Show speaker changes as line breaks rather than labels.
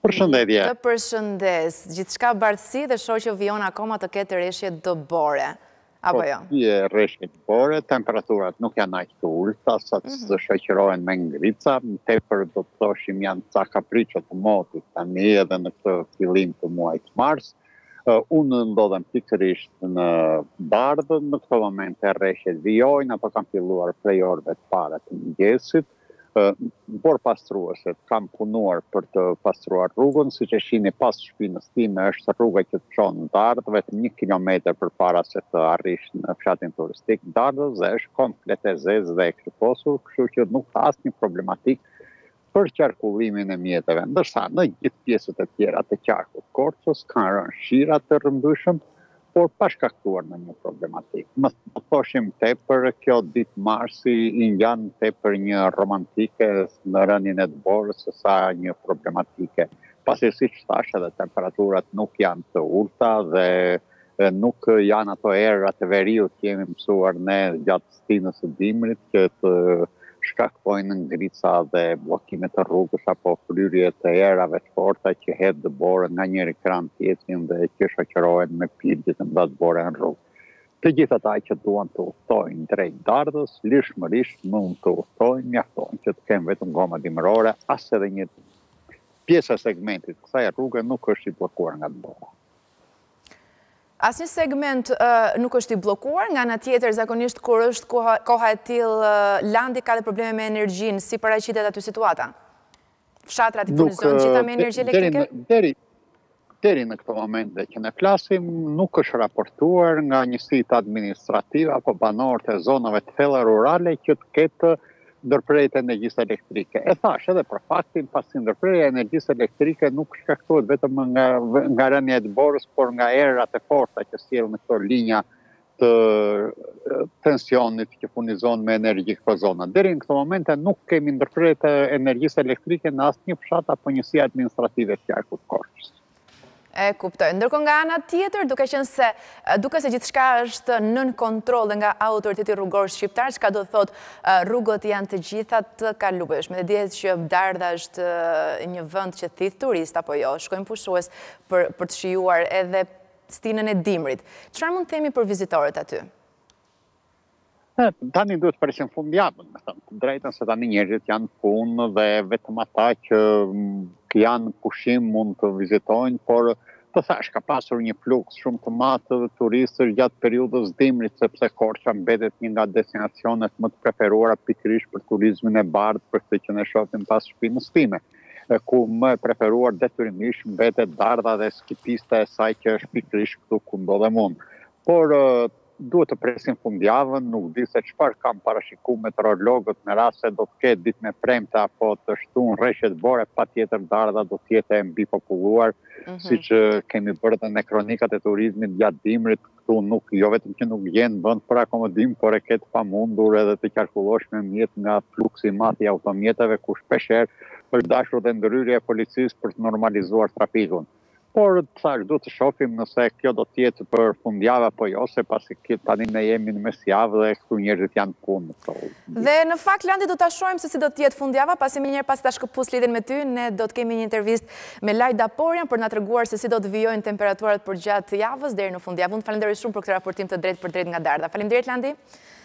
Përshëndetje.
Të përshëndes, gjithçka bardhësi dhe shoh që vijon akoma të ketë rreshje dëbore, apo jo?
Po, rreshje dëbore, temperaturat nuk janë aq të ulta, sa të shoqërohen me ngrica, tepër do të thoshim janë ca kapriço të motit tani edhe në këtë fillim të muajit mars. Unë ndodhem pikërisht në Bardhë, në këto momente rreshjet vijojnë, ato kanë filluar prej orëve të para të mëngjesit. Por pastrueset kam punuar për të pastruar rrugën, siç e shihni pas shtëpisë time është rruga që të çon në Dardhë, vetëm 1 kilometër përpara se të arrish në fshatin turistik Dardhës, dhe është komplet e zezë dhe e kryposur, kështu që nuk ka asnjë problematik për qarkullimin e mjeteve, ndërsa në gjithë pjesët e tjera të qarkut Korçës kanë rënë shira të rrëmbyshëm, por pa shkaktuar në një problematik. Më të thoshim tepër, kjo ditë marsi i ngjan tepër një romantike në rënien e dëborës se sa një problematike. Pasi siç thash edhe temperaturat nuk janë të ulta dhe nuk janë ato era të veriut që jemi mësuar ne gjatë stinës së dimrit që të shkaktojnë ngrica dhe bllokime të rrugës apo fryrje të erave të forta që hedh dëbore nga njëri kran tjetrin dhe që shoqërohen me piljet e dëbore në rrugë. Të gjithë ata që duan të udhtojnë drejt Dardhës, lirshmërisht mund të udhtojnë, mjafton që të kenë vetëm goma dimërore, as edhe një pjesë e segmentit kësaj rruge nuk është i bllokuar nga dëbora.
Asnjë segment nuk është i bllokuar, nga ana tjetër zakonisht kur është koha e tillë Landi ka dhe probleme me energjinë, si paraqitet aty situata? Fshatrat i furnizojnë gjitha me energji elektrike?
Deri në këtë moment dhe që ne flasim, nuk është raportuar nga njësitë administrative apo banorët e zonave të thella rurale që të ketë ndërprerje të energjisë elektrike. E thash edhe për faktin, pasi ndërprerja e energjisë elektrike nuk shkaktohet vetëm nga rënja e dëborës, por nga erat e forta që sjellën në këto linja të tensionit që furnizon me energji këto zona. Deri në këtë moment nuk kemi ndërprerje të energjisë elektrike në asnjë fshat apo njësi administrative të qarkut Korçës.
E kuptoj. Ndërkohë nga ana tjetër, duke se gjithçka është nën kontroll dhe nga autoriteti rrugor shqiptar, çka do të thotë rrugët janë të gjitha të kalueshme. Dhe dihet që Dardha është një vend që thith turist apo jo, shkojnë pushues për të shijuar edhe stinën e dimrit. Çfarë mund të themi për vizitorët aty?
Tani duhet të presim fundjavën, me thënë të drejtën, se tani njerëzit janë punë dhe vetëm ata që janë pushim mund të vizitojnë, por të thash, ka pasur një fluks shumë të madh të turistësh gjatë periudhës dimrit, sepse Korça mbetet një nga destinacionet më të preferuara pikërisht për turizmin e bardhë, për këtë që ne shohim pas shtëpisë time, ku më e preferuar detyrimisht mbetet Dardha dhe skipista e saj që është pikërisht këtu ku ndodhem unë. Por duhet të presim fundjavën, nuk di se çfarë kanë parashikuar meteorologët në rast se do të ketë ditën e premte apo të shtunë rreshje dëbore, patjetër Dardha do të jetë e mbipopulluar, siç kemi bërë edhe në kronikat e turizmit gjatë dimrit. Këtu nuk, jo vetëm që nuk gjen vend për akomodim, por e ketë pamundur edhe të qarkullosh me mjet nga fluksi i madh i automjeteve, ku shpeshherë është dashur dhe ndërhyrja e policisë për të normalizuar trafikun. Por thash, duhet të shohim nëse kjo do të jetë për fundjavë apo jo, se pasi tani ne jemi në mesjavë dhe këtu njerëzit janë punë.
Dhe në fakt Landi do ta shohim se si do të jetë fundjava, pasi më njëherë pasi ta shkëputës lidhjen me ty, ne do të kemi një intervistë me Lajt Daporian për na treguar se si do të vijojnë temperaturat për gjatë javës deri në fundjavë. Unë falenderoj shumë për këtë raportim të drejtë për drejtë nga Dardha. Faleminderit Landi.